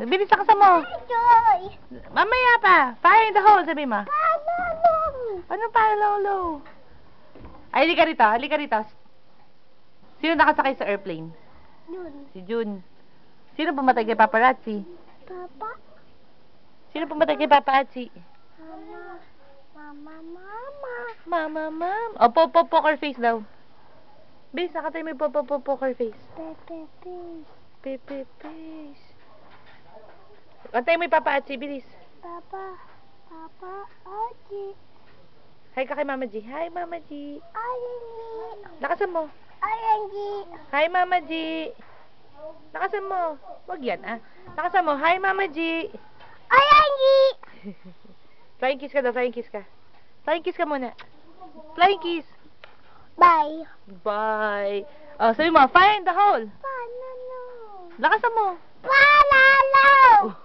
Bilis na kasama mo. Joy! Mamaya pa. Fire in the hole, sabi mo. Palolong! Ano pa, Lolo? Ay, halika rito. Halika rito. Sino nakasakay sa airplane? Yun. Si Jun. Sino pumatay kay paparazzi? Papa? Sino pumatay kay paparazzi? Mama. Mama, mama. Mama, ma'am. O, poker face daw. Bilis, nakatay mo yung poker face. Pepe, please. Pepe face. Kantay mo yung paparazzi, bilis. Papa. Papa. Oji. Hi ka kay Mama G. Hi, Mama G. Ayangi. Lakasan mo. Ayangi. Hi, Mama G. Lakasan mo. Wag yan, ah. Lakasan mo. Hi, Mama G. Ayangi. Flying kiss ka daw. Flying kiss ka. Flying kiss ka muna. Flying kiss. Bye. Bye. Oh, sabi mo, fire in the hole. Panalo. Lakasan mo. Palalo.